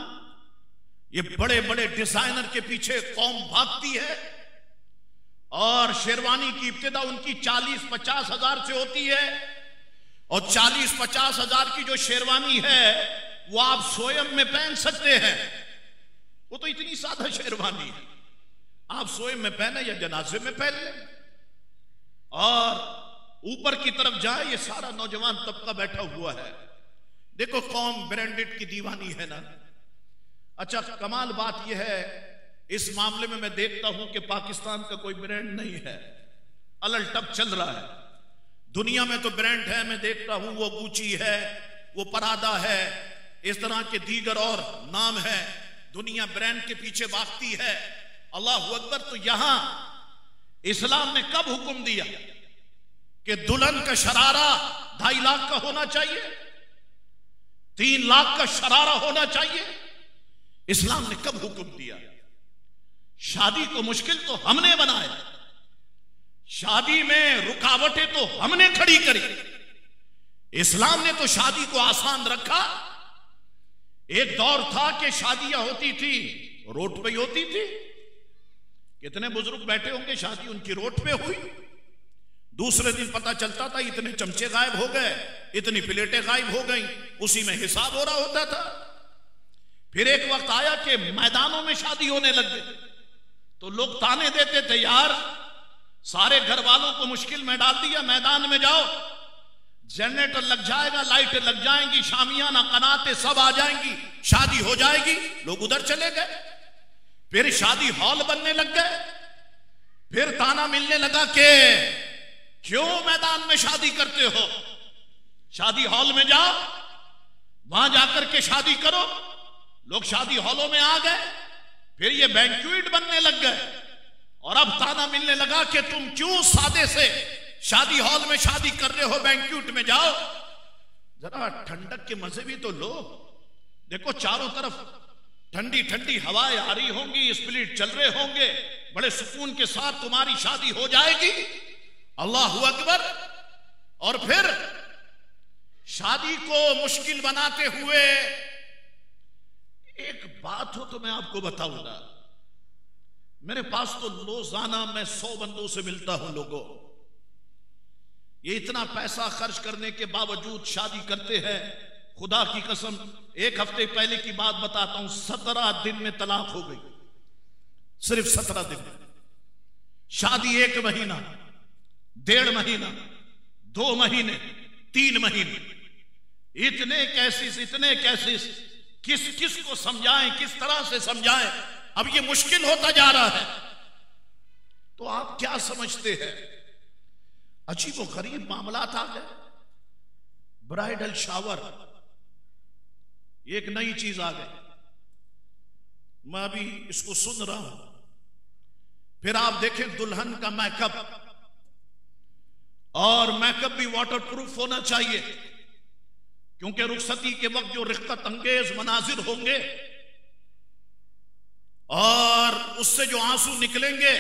ये बड़े बड़े डिजाइनर के पीछे कौम भागती है और शेरवानी की इब्तिदा उनकी 40-50 हजार से होती है। और 40-50 हजार की जो शेरवानी है वो आप स्वयं में पहन सकते हैं। वो तो इतनी सादा शेरवानी है, आप सोए में पहने या जनाजे में पहन लें। और ऊपर की तरफ जाए, ये सारा नौजवान तबका बैठा हुआ है। देखो कौम ब्रांडेड की दीवानी है ना। अच्छा, कमाल बात यह है, इस मामले में मैं देखता हूं कि पाकिस्तान का कोई ब्रांड नहीं है, अलल टप चल रहा है। दुनिया में तो ब्रांड है, मैं देखता हूं वो गुची है, वो परादा है, इस तरह के दीगर और नाम है। दुनिया ब्रांड के पीछे भागती है। अल्लाह अकबर। तो यहां इस्लाम ने कब हुक्म दिया कि दुल्हन का शरारा 2.5 लाख का होना चाहिए, 3 लाख का शरारा होना चाहिए? इस्लाम ने कब हुक्म दिया? शादी को मुश्किल तो हमने बनाया, शादी में रुकावटें तो हमने खड़ी करी। इस्लाम ने तो शादी को आसान रखा। एक दौर था कि शादियां होती थी रोड पे ही होती थी। कितने बुजुर्ग बैठे होंगे, शादी उनकी रोड पे हुई, दूसरे दिन पता चलता था इतने चमचे गायब हो गए, इतनी प्लेटें गायब हो गई, उसी में हिसाब हो रहा होता था। फिर एक वक्त आया कि मैदानों में शादी होने लग गई, तो लोग ताने देते थे, यार सारे घर वालों को मुश्किल में डाल दिया, मैदान में जाओ, जनरेटर लग जाएगा, लाइटें लग जाएंगी, शामियाना कनाते सब आ जाएंगी, शादी हो जाएगी। लोग उधर चले गए। फिर शादी हॉल बनने लग गए। फिर ताना मिलने लगा कि क्यों मैदान में शादी करते हो, शादी हॉल में जाओ, वहां जाकर के शादी करो। लोग शादी हॉलों में आ गए। फिर ये बैंक्वेट बनने लग गए। और अब ताना मिलने लगा कि तुम क्यों सादे से शादी हॉल में शादी कर रहे हो, बैंक्वेट में जाओ, जरा ठंडक के मजे भी तो लो। देखो चारों तरफ ठंडी ठंडी हवाएं आ रही होंगी, स्प्लिट चल रहे होंगे, बड़े सुकून के साथ तुम्हारी शादी हो जाएगी। अल्लाहू अकबर। और फिर शादी को मुश्किल बनाते हुए एक बात हो तो मैं आपको बताऊंगा। मेरे पास तो रोजाना मैं 100 बंदों से मिलता हूं। लोगों ये इतना पैसा खर्च करने के बावजूद शादी करते हैं। खुदा की कसम, एक हफ्ते पहले की बात बताता हूं, 17 दिन में तलाक हो गई। सिर्फ 17 दिन में। शादी 1 महीना, 1.5 महीना, 2 महीने, 3 महीने, इतने केसेस, किस किस को समझाएं, किस तरह से समझाएं। अब ये मुश्किल होता जा रहा है। तो आप क्या समझते हैं? अजीबो गरीब मामलात आ गए। ब्राइडल शावर एक नई चीज आ गई, मैं अभी इसको सुन रहा हूं। फिर आप देखें दुल्हन का मेकअप, और मेकअप भी वाटरप्रूफ होना चाहिए, क्योंकि रुखसती के वक्त जो रिक्कत अंगेज मनाजिर होंगे और उससे जो आंसू निकलेंगे,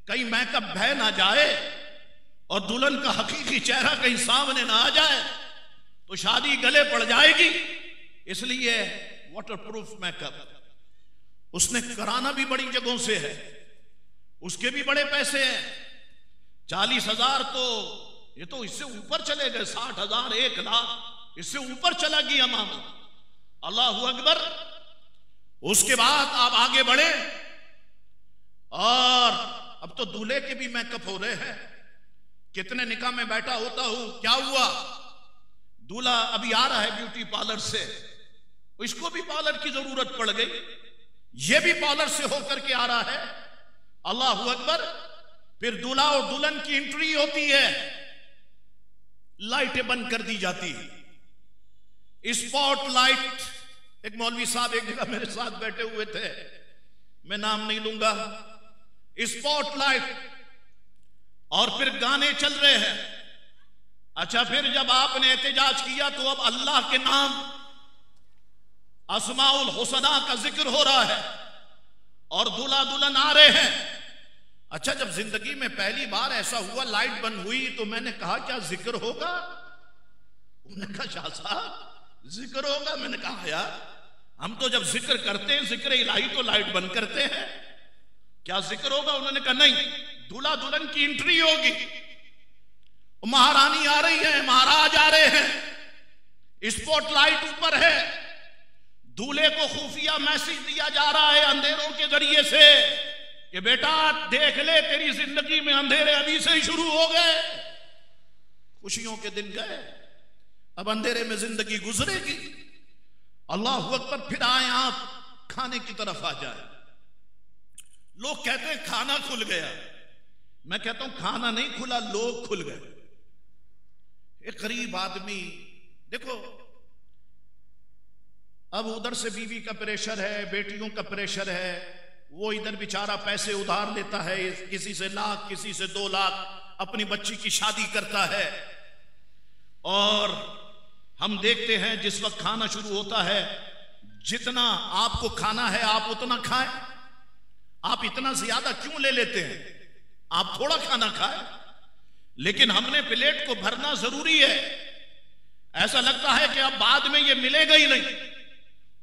कहीं मेकअप बह ना जाए और दुल्हन का हकीकी चेहरा कहीं सामने ना आ जाए तो शादी गले पड़ जाएगी। इसलिए वाटरप्रूफ मेकअप उसने कराना भी बड़ी जगहों से है, उसके भी बड़े पैसे हैं। 40,000 तो ये तो इससे ऊपर चले गए, 60,000, 1 लाख, इससे ऊपर चला गया मामला। अल्लाहू अकबर। उसके बाद आप आगे बढ़े और अब तो दूल्हे के भी मेकअप हो रहे हैं। कितने निकाह में बैठा होता हूं, क्या हुआ, दूल्हा अभी आ रहा है ब्यूटी पार्लर से, इसको भी पार्लर की जरूरत पड़ गई, ये भी पार्लर से होकर के आ रहा है। अल्लाहू अकबर। फिर दूल्हा और दुल्हन की एंट्री होती है, लाइटें बंद कर दी जाती है, स्पॉट लाइट। एक मौलवी साहब एक जगह मेरे साथ बैठे हुए थे, मैं नाम नहीं लूंगा, स्पॉट लाइट, और फिर गाने चल रहे हैं। अच्छा, फिर जब आपने एहतजाज किया तो अब अल्लाह के नाम अस्माउल हुसना का जिक्र हो रहा है और दूल्हा दुल्हन आ रहे हैं। अच्छा, जब जिंदगी में पहली बार ऐसा हुआ, लाइट बंद हुई, तो मैंने कहा क्या जिक्र होगा? उन्होंने कहा शाह साहब जिक्र होगा। मैंने कहा यार, हम तो जब जिक्र करते हैं, जिक्र इलाही, तो लाइट बंद करते हैं, क्या जिक्र होगा? उन्होंने कहा नहीं, दूल्हा दुल्हन की एंट्री होगी, महारानी आ रही है, महाराज आ रहे हैं, स्पॉट लाइट ऊपर है, दूल्हे को खुफिया मैसेज दिया जा रहा है अंधेरों के जरिए से कि बेटा देख ले, तेरी जिंदगी में अंधेरे अभी से ही शुरू हो गए। खुशियों के दिन गए, अब अंधेरे में जिंदगी गुजरेगी। अल्लाह अकबर। फिर आए आप खाने की तरफ आ जाए। लोग कहते हैं खाना खुल गया। मैं कहता हूं खाना नहीं खुला, लोग खुल गए। एक गरीब आदमी, देखो अब उधर से बीवी का प्रेशर है, बेटियों का प्रेशर है, वो इधर बेचारा पैसे उधार लेता है, किसी से लाख, किसी से 2 लाख, अपनी बच्ची की शादी करता है। और हम देखते हैं जिस वक्त खाना शुरू होता है, जितना आपको खाना है आप उतना खाएं। आप इतना ज्यादा क्यों ले लेते हैं? आप थोड़ा खाना खाएं, लेकिन हमने प्लेट को भरना जरूरी है। ऐसा लगता है कि अब बाद में ये मिलेगा ही नहीं,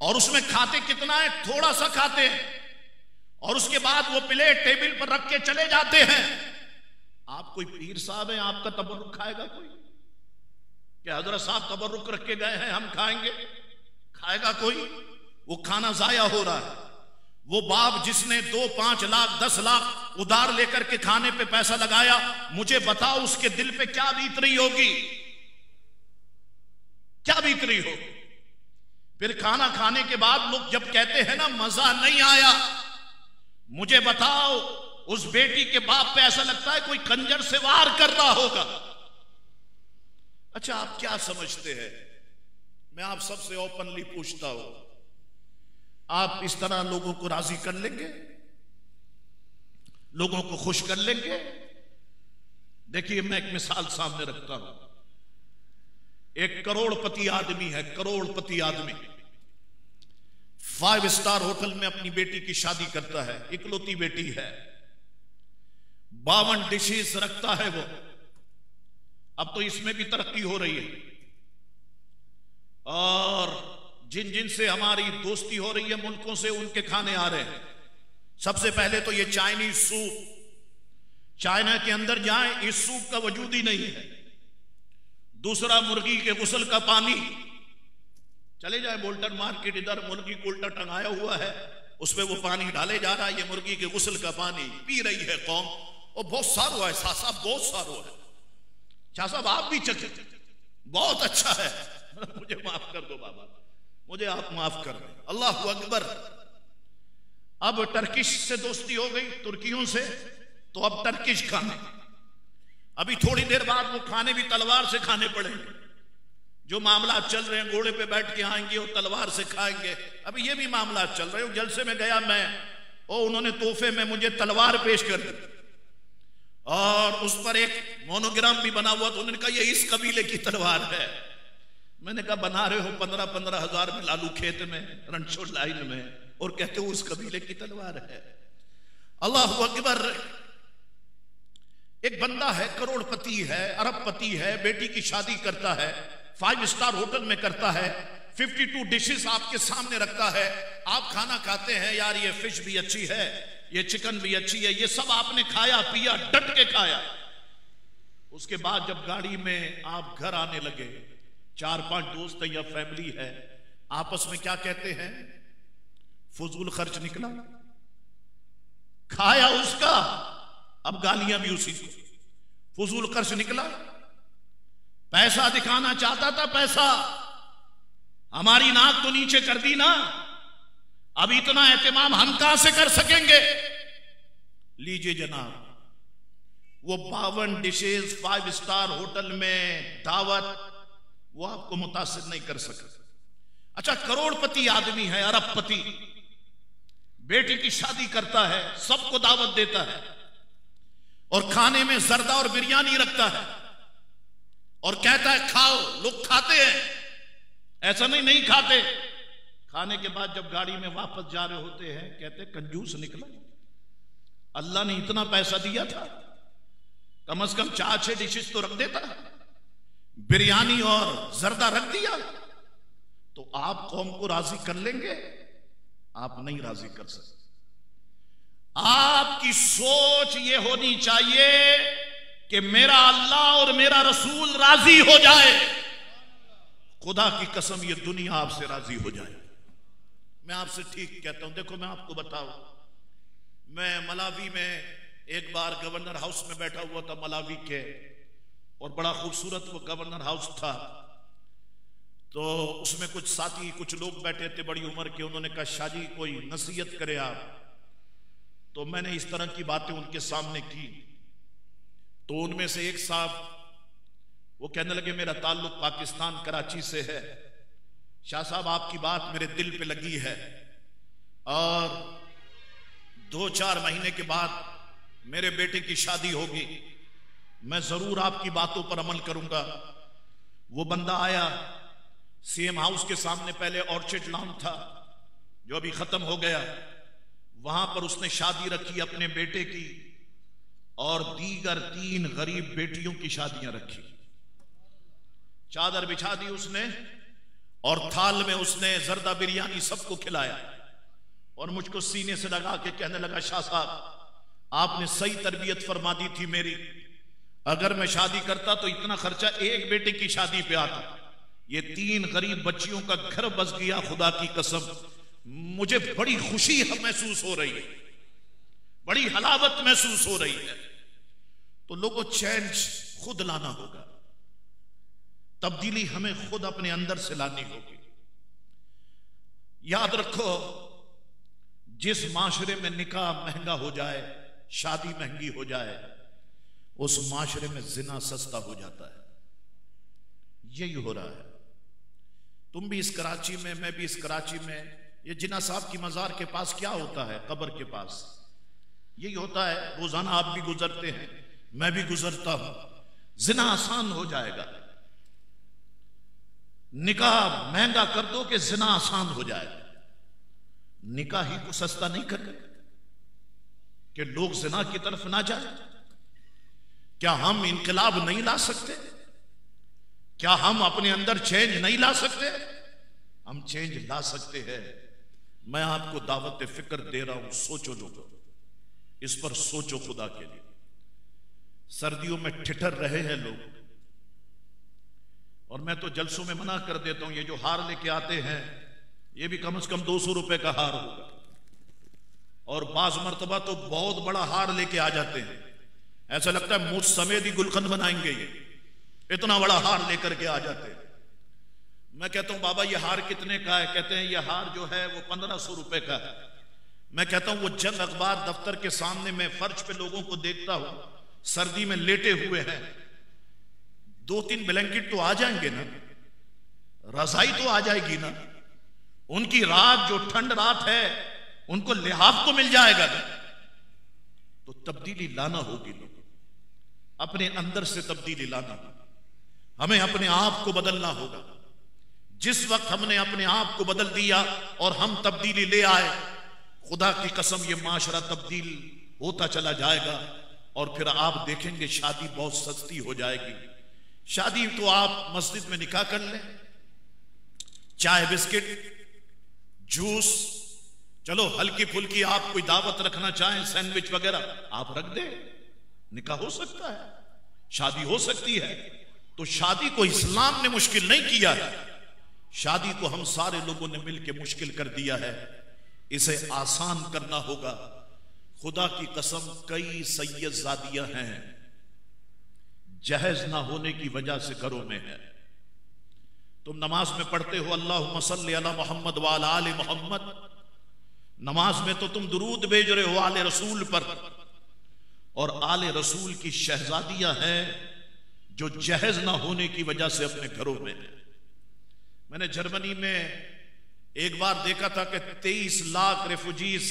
और उसमें खाते कितना है? थोड़ा सा खाते हैं, और उसके बाद वो प्लेट टेबल पर रख के चले जाते हैं। आप कोई पीर साहब हैं, आपका तबर्रुक खाएगा कोई? क्या हजरत साहब तबर्रुक रख के गए हैं हम खाएंगे? खाएगा कोई? वो खाना जाया हो रहा है। वो बाप जिसने 2, 5 लाख, 10 लाख उधार लेकर के खाने पे पैसा लगाया, मुझे बताओ उसके दिल पे क्या बीत रही होगी? क्या बीत रही होगी? फिर खाना खाने के बाद लोग जब कहते हैं ना मजा नहीं आया, मुझे बताओ उस बेटी के बाप पे ऐसा लगता है कोई खंजर से वार कर रहा होगा। अच्छा, आप क्या समझते हैं? मैं आप सबसे ओपनली पूछता हूं, आप इस तरह लोगों को राजी कर लेंगे? लोगों को खुश कर लेंगे? देखिए, मैं एक मिसाल सामने रखता हूं। एक करोड़पति आदमी है, करोड़पति आदमी 5 स्टार होटल में अपनी बेटी की शादी करता है, इकलौती बेटी है, 52 डिशेस रखता है वो। अब तो इसमें भी तरक्की हो रही है, और जिन जिन से हमारी दोस्ती हो रही है मुल्कों से, उनके खाने आ रहे हैं। सबसे पहले तो ये चाइनीज सूप, चाइना के अंदर जाएं इस सूप का वजूद ही नहीं है। दूसरा, मुर्गी के गुस्ल का पानी। चले जाए बोल्टन मार्केट, इधर मुर्गी को उल्टा टंगाया हुआ है, उसमें वो पानी डाले जा रहा है, ये मुर्गी के गुस्ल का पानी पी रही है कौम। और बहुत सारो है साहब, बहुत सारो है। शाह साहब आप भी चखे, बहुत अच्छा है। मुझे माफ कर दो बाबा, मुझे आप माफ कर दें। अल्लाह अकबर। अब टर्किश से दोस्ती हो गई, तुर्कियों से, तो अब टर्किश खाने। अभी थोड़ी देर बाद वो खाने भी तलवार से खाने पड़ेंगे। जो मामला चल रहे हैं, घोड़े पे बैठ के आएंगे और तलवार से खाएंगे। अभी ये भी मामला चल रहे हैं। जलसे में गया मैं, और उन्होंने तोहफे में मुझे तलवार पेश कर दी, और उस पर एक मोनोग्राम भी बना हुआ। तो उन्होंने कहा ये इस कबीले की तलवार है। मैंने कहा बना रहे हो 15-15 हजार में लालू खेत में, रणछोड़ लाइन में, और कहते हो उस कबीले की तलवार है। अल्लाह अकबर। एक बंदा है, करोड़पति है, अरबपति है, बेटी की शादी करता है, 5 स्टार होटल में करता है, 52 डिशेस आपके सामने रखता है। आप खाना खाते हैं, यार ये फिश भी अच्छी है, ये चिकन भी अच्छी है, ये सब आपने खाया पिया, डट के खाया। उसके बाद जब गाड़ी में आप घर आने लगे, 4-5 दोस्त या फैमिली है, आपस में क्या कहते हैं? फजूल खर्च निकला, खाया उसका, अब गालियां भी उसी को। फजूल खर्च निकला। पैसा दिखाना चाहता था, पैसा, हमारी नाक तो नीचे कर दी ना, अब इतना एहतमाम हम कहां से कर सकेंगे? लीजिए जनाब, वो 52 डिशेस 5 स्टार होटल में दावत, वो आपको मुतासिर नहीं कर सका। अच्छा, करोड़पति आदमी है, अरबपति, बेटी की शादी करता है, सबको दावत देता है, और खाने में जर्दा और बिरयानी रखता है, और कहता है खाओ। लोग खाते हैं, ऐसा नहीं खाते। खाने के बाद जब गाड़ी में वापस जा रहे होते हैं, कहते कंजूस निकला, अल्लाह ने इतना पैसा दिया था, कम से कम 4-6 डिशेस तो रख देता, बिरयानी और जर्दा रख दिया। तो आप कौम को राजी कर लेंगे? आप नहीं राजी कर सकते। आपकी सोच ये होनी चाहिए कि मेरा अल्लाह और मेरा रसूल राजी हो जाए। खुदा की कसम, ये दुनिया आपसे राजी हो जाए। मैं आपसे ठीक कहता हूं। देखो मैं आपको बताऊं, मैं मलावी में एक बार गवर्नर हाउस में बैठा हुआ था मलावी के, और बड़ा खूबसूरत वो गवर्नर हाउस था। तो उसमें कुछ साथी, कुछ लोग बैठे थे बड़ी उम्र के। उन्होंने कहा शाह जी कोई नसीहत करे आप। तो मैंने इस तरह की बातें उनके सामने की। तो उनमें से एक साहब वो कहने लगे मेरा ताल्लुक पाकिस्तान कराची से है, शाह साहब आपकी बात मेरे दिल पे लगी है, और 2-4 महीने के बाद मेरे बेटे की शादी होगी, मैं जरूर आपकी बातों पर अमल करूंगा। वो बंदा आया, सीएम हाउस के सामने पहले ऑर्चिड लॉन था जो अभी खत्म हो गया, वहां पर उसने शादी रखी अपने बेटे की, और दीगर 3 गरीब बेटियों की शादियां रखी। चादर बिछा दी उसने, और थाल में उसने जर्दा बिरयानी सबको खिलाया, और मुझको सीने से लगा के कहने लगा शाह साहब आपने सही तरबियत फरमा दी थी मेरी। अगर मैं शादी करता तो इतना खर्चा एक बेटे की शादी पे आता, ये 3 गरीब बच्चियों का घर बस गया। खुदा की कसम मुझे बड़ी खुशी महसूस हो रही है, बड़ी हलावत महसूस हो रही है। तो लोगों चेंज खुद लाना होगा, तब्दीली हमें खुद अपने अंदर से लानी होगी। याद रखो, जिस माशरे में निकाह महंगा हो जाए, शादी महंगी हो जाए, उस माशरे में जिना सस्ता हो जाता है। यही हो रहा है। तुम भी इस कराची में, मैं भी इस कराची में। ये जिना साहब की मजार के पास क्या होता है, कब्र के पास यही होता है। रोजाना आप भी गुजरते हैं, मैं भी गुजरता हूं। जिना आसान हो जाएगा, निकाह महंगा कर दो कि जिना आसान हो जाएगा। निकाह ही को सस्ता नहीं कर कि लोग जिना की तरफ ना जाए। क्या हम इनकलाब नहीं ला सकते? क्या हम अपने अंदर चेंज नहीं ला सकते? हम चेंज ला सकते हैं। मैं आपको दावत फिक्र दे रहा हूं, सोचो लोगों, इस पर सोचो खुदा के लिए। सर्दियों में ठिठर रहे हैं लोग, और मैं तो जलसों में मना कर देता हूं, ये जो हार लेके आते हैं ये भी कम से कम 200 रुपए का हार होगा, और बाज मर्तबा तो बहुत बड़ा हार लेके आ जाते हैं। ऐसा लगता है मुझ समेत ही गुलकंद बनाएंगे, ये इतना बड़ा हार लेकर के आ जाते हैं। मैं कहता हूं बाबा ये हार कितने का है? कहते हैं ये हार जो है वो 1500 रुपए का है। मैं कहता हूं वो जंग अखबार दफ्तर के सामने मैं फर्श पे लोगों को देखता हूं, सर्दी में लेटे हुए हैं, 2-3 ब्लैंकेट तो आ जाएंगे ना, रजाई तो आ जाएगी ना, उनकी रात जो ठंड रात है उनको लिहाफ तो मिल जाएगा ना। तो तब्दीली लाना होगी लोग, अपने अंदर से तब्दीली लाना होगा। हमें अपने आप को बदलना होगा। जिस वक्त हमने अपने आप को बदल दिया और हम तब्दीली ले आए, खुदा की कसम ये माशरा तब्दील होता चला जाएगा, और फिर आप देखेंगे शादी बहुत सस्ती हो जाएगी। शादी तो आप मस्जिद में निकाह कर लें, चाय बिस्किट जूस, चलो हल्की फुल्की आप कोई दावत रखना चाहें, सैंडविच वगैरह आप रख दें, निकाह हो सकता है, शादी हो सकती है। तो शादी को इस्लाम ने मुश्किल नहीं किया है, शादी को हम सारे लोगों ने मिलकर मुश्किल कर दिया है। इसे आसान करना होगा। खुदा की कसम कई सैयदजादियां हैं जहेज ना होने की वजह से घरों में है। तुम नमाज में पढ़ते हो अल्लाहुम्मा सल्ली अला मोहम्मद व अला आले मोहम्मद, नमाज में तो तुम दुरूद भेज रहे हो आले रसूल पर, और आले रसूल की शहजादियां हैं जो जहेज ना होने की वजह से अपने घरों में है। मैंने जर्मनी में एक बार देखा था कि 23 लाख रेफ्यूजीज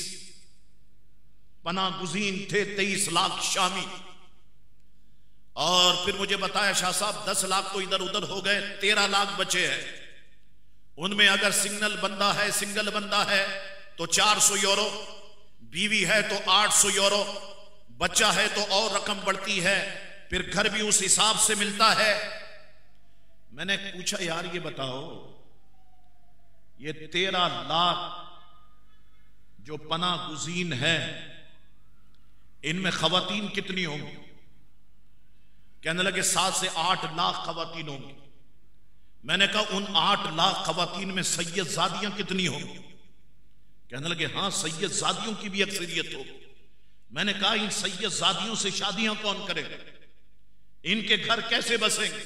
पनागुज़ीन थे, 23 लाख शामी, और फिर मुझे बताया शाह साहब 10 लाख तो इधर उधर हो गए, 13 लाख बचे हैं। उनमें अगर सिंगल बंदा है तो 400 यूरो, बीवी है तो 800 यूरो, बच्चा है तो और रकम बढ़ती है, फिर घर भी उस हिसाब से मिलता है। मैंने पूछा यार ये बताओ, ये 13 लाख जो पनागुज़ीन है इनमें खवातीन कितनी होंगी? कहने लगे 7 से 8 लाख खवातीन होंगी। मैंने कहा उन 8 लाख खवातीन में सैयदजादियां कितनी होंगी? कहने लगे हाँ सैयद जादियों की भी अक्सरियत हो। मैंने कहा इन सैयद जादियों से शादियां कौन करेगा, इनके घर कैसे बसेंगे?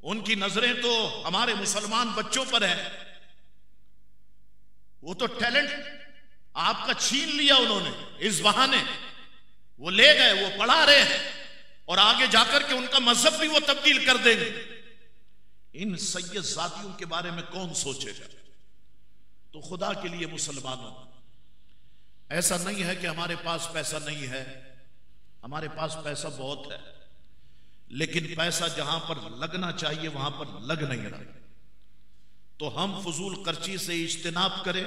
उनकी नजरें तो हमारे मुसलमान बच्चों पर है। वो तो टैलेंट आपका छीन लिया उन्होंने, इस बहाने वो ले गए, वो पढ़ा रहे हैं और आगे जाकर के उनका मजहब भी वो तब्दील कर देंगे। इन सैयद जातियों के बारे में कौन सोचेगा? तो खुदा के लिए मुसलमानों, ऐसा नहीं है कि हमारे पास पैसा नहीं है, हमारे पास पैसा बहुत है, लेकिन पैसा जहां पर लगना चाहिए वहां पर लग नहीं रहा। तो हम फजूल खर्ची से इज्तिनाब करें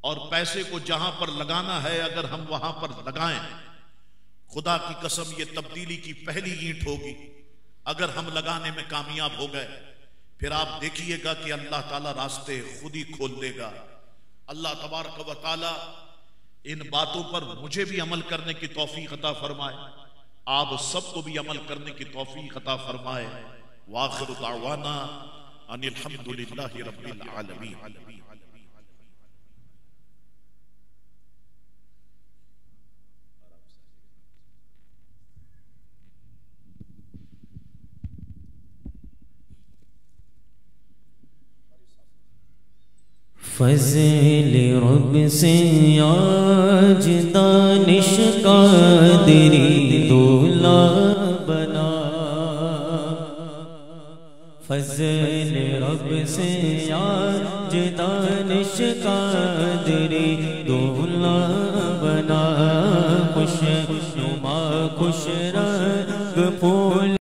और पैसे को जहां पर लगाना है अगर हम वहां पर लगाएं, खुदा की कसम ये तब्दीली की पहली ईंट होगी। अगर हम लगाने में कामयाब हो गए फिर आप देखिएगा कि अल्लाह ताला रास्ते खुद ही खोल देगा। अल्लाह तबारक व तआला इन बातों पर मुझे भी अमल करने की तौफीक अता फरमाए, आप सबको भी अमल करने की तौफीक अता फरमाए। वाखिर दावाना अनिल हम्दुलिल्लाहि रब्बिल आलमीन। फज़ल रब से आज दानिश कादरी दूल्हा बना। फज़ल रब से आज दानिश कादरी दूल्हा बना। खुश नुमा खुश रंग फूल